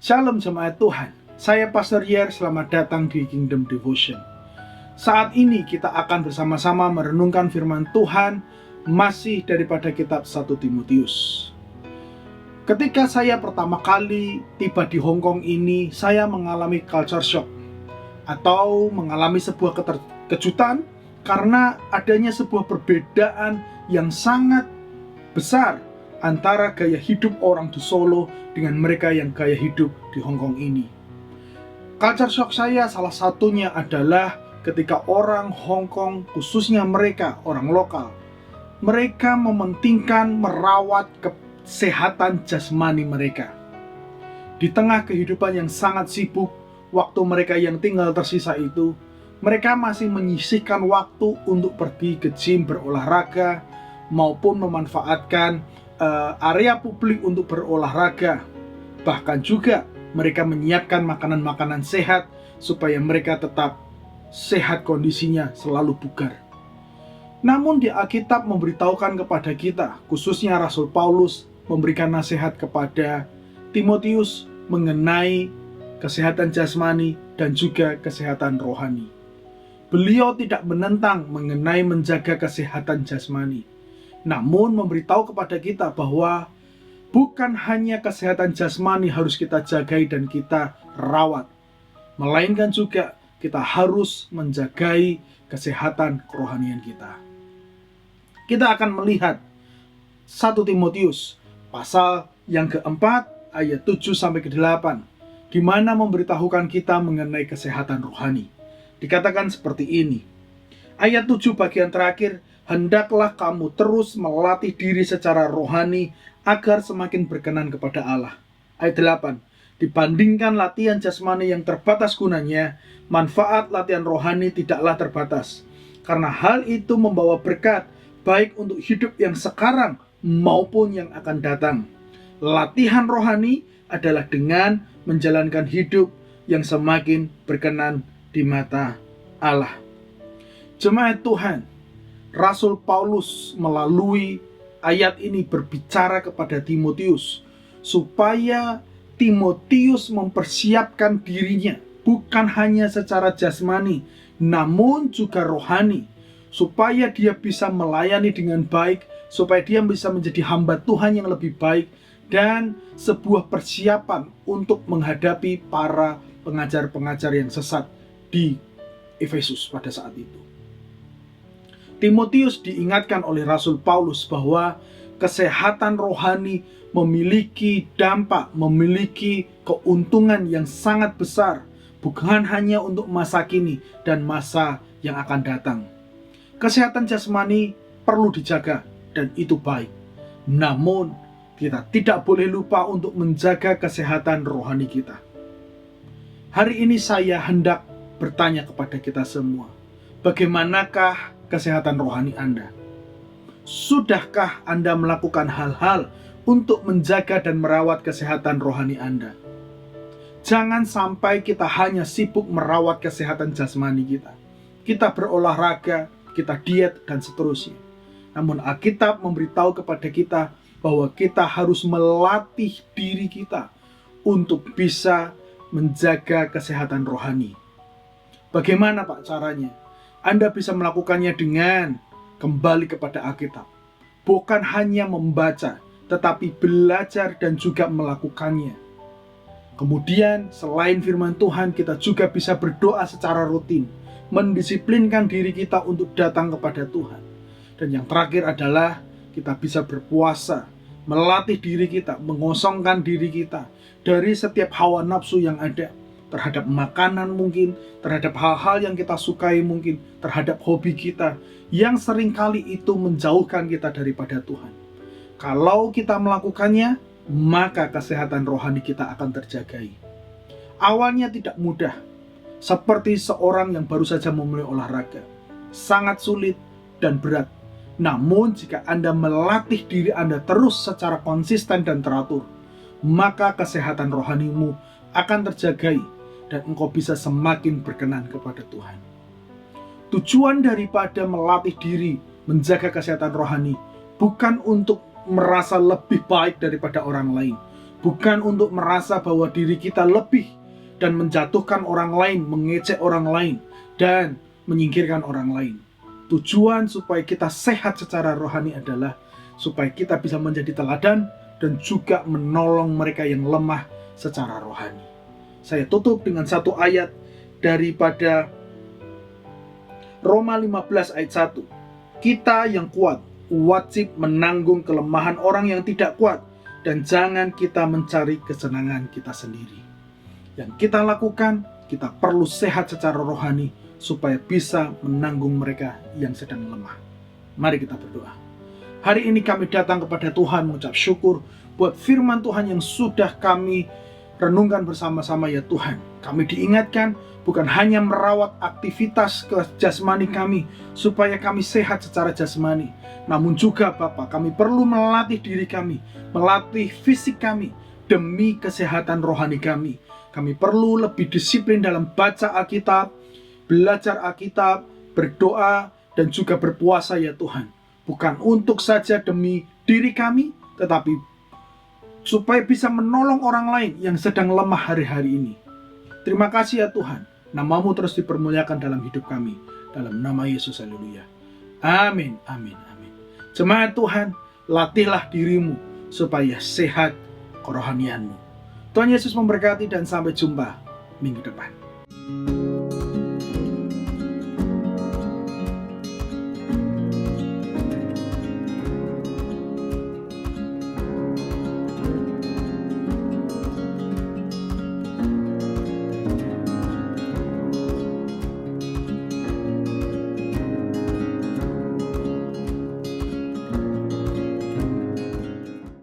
Shalom jemaat Tuhan, saya Pastor Yer, selamat datang di Kingdom Devotion. Saat ini kita akan bersama-sama merenungkan firman Tuhan masih daripada kitab 1 Timotius. Ketika saya pertama kali tiba di Hong Kong ini, saya mengalami culture shock atau mengalami sebuah kejutan karena adanya sebuah perbedaan yang sangat besar antara gaya hidup orang di Solo dengan mereka yang gaya hidup di Hong Kong ini. Culture shock saya salah satunya adalah ketika orang Hong Kong, khususnya mereka orang lokal, mereka mementingkan merawat kesehatan jasmani mereka. Di tengah kehidupan yang sangat sibuk, waktu mereka yang tinggal tersisa itu, mereka masih menyisihkan waktu untuk pergi ke gym berolahraga maupun memanfaatkan area publik untuk berolahraga. Bahkan juga mereka menyiapkan makanan-makanan sehat supaya mereka tetap sehat, kondisinya selalu bugar. Namun di Alkitab memberitahukan kepada kita, khususnya Rasul Paulus memberikan nasihat kepada Timotius mengenai kesehatan jasmani dan juga kesehatan rohani. Beliau tidak menentang mengenai menjaga kesehatan jasmani, namun memberitahu kepada kita bahwa bukan hanya kesehatan jasmani harus kita jagai dan kita rawat, melainkan juga kita harus menjagai kesehatan kerohanian kita. Kita akan melihat 1 Timotius pasal yang keempat ayat 7-8, di mana memberitahukan kita mengenai kesehatan rohani. Dikatakan seperti ini. Ayat 7 bagian terakhir, hendaklah kamu terus melatih diri secara rohani agar semakin berkenan kepada Allah. Ayat 8, dibandingkan latihan jasmani yang terbatas gunanya, manfaat latihan rohani tidaklah terbatas. Karena hal itu membawa berkat, baik untuk hidup yang sekarang maupun yang akan datang. Latihan rohani adalah dengan menjalankan hidup yang semakin berkenan di mata Allah. Jemaat Tuhan, Rasul Paulus melalui ayat ini berbicara kepada Timotius supaya Timotius mempersiapkan dirinya bukan hanya secara jasmani namun juga rohani, supaya dia bisa melayani dengan baik, supaya dia bisa menjadi hamba Tuhan yang lebih baik, dan sebuah persiapan untuk menghadapi para pengajar-pengajar yang sesat di Efesus pada saat itu. Timotius diingatkan oleh Rasul Paulus bahwa kesehatan rohani memiliki dampak, memiliki keuntungan yang sangat besar, bukan hanya untuk masa kini dan masa yang akan datang. Kesehatan jasmani perlu dijaga dan itu baik. Namun, kita tidak boleh lupa untuk menjaga kesehatan rohani kita. Hari ini saya hendak bertanya kepada kita semua, bagaimanakah kesehatan rohani Anda? Sudahkah Anda melakukan hal-hal untuk menjaga dan merawat kesehatan rohani Anda? Jangan sampai kita hanya sibuk merawat kesehatan jasmani kita. Kita berolahraga, kita diet, dan seterusnya. Namun Alkitab memberitahu kepada kita bahwa kita harus melatih diri kita untuk bisa menjaga kesehatan rohani. Bagaimana Pak caranya? Anda bisa melakukannya dengan kembali kepada Alkitab. Bukan hanya membaca, tetapi belajar dan juga melakukannya. Kemudian selain firman Tuhan, kita juga bisa berdoa secara rutin, mendisiplinkan diri kita untuk datang kepada Tuhan. Dan yang terakhir adalah kita bisa berpuasa, melatih diri kita, mengosongkan diri kita dari setiap hawa nafsu yang ada, terhadap makanan mungkin, terhadap hal-hal yang kita sukai mungkin, terhadap hobi kita, yang seringkali itu menjauhkan kita daripada Tuhan. Kalau kita melakukannya, maka kesehatan rohani kita akan terjagai. Awalnya tidak mudah, seperti seorang yang baru saja memulai olahraga. Sangat sulit dan berat. Namun jika Anda melatih diri Anda terus secara konsisten dan teratur, maka kesehatan rohanimu akan terjagai dan engkau bisa semakin berkenan kepada Tuhan. Tujuan daripada melatih diri menjaga kesehatan rohani bukan untuk merasa lebih baik daripada orang lain, bukan untuk merasa bahwa diri kita lebih dan menjatuhkan orang lain, mengejek orang lain, dan menyingkirkan orang lain. Tujuan supaya kita sehat secara rohani adalah supaya kita bisa menjadi teladan dan juga menolong mereka yang lemah secara rohani. Saya tutup dengan satu ayat daripada Roma 15 ayat 1. Kita yang kuat wajib menanggung kelemahan orang yang tidak kuat, dan jangan kita mencari kesenangan kita sendiri. Yang kita lakukan, kita perlu sehat secara rohani supaya bisa menanggung mereka yang sedang lemah. Mari kita berdoa. Hari ini kami datang kepada Tuhan mengucap syukur buat firman Tuhan yang sudah kami renungkan bersama-sama ya Tuhan. Kami diingatkan bukan hanya merawat aktivitas jasmani kami supaya kami sehat secara jasmani, namun juga Bapa, kami perlu melatih diri kami, melatih fisik kami demi kesehatan rohani kami. Kami perlu lebih disiplin dalam baca Alkitab, belajar Alkitab, berdoa, dan juga berpuasa ya Tuhan. Bukan untuk saja demi diri kami, tetapi supaya bisa menolong orang lain yang sedang lemah hari-hari ini. Terima kasih ya Tuhan. Namamu terus dipermuliakan dalam hidup kami. Dalam nama Yesus, haleluya. Amin, amin, amin. Jemaat Tuhan, latihlah dirimu supaya sehat kerohanianmu. Tuhan Yesus memberkati dan sampai jumpa minggu depan.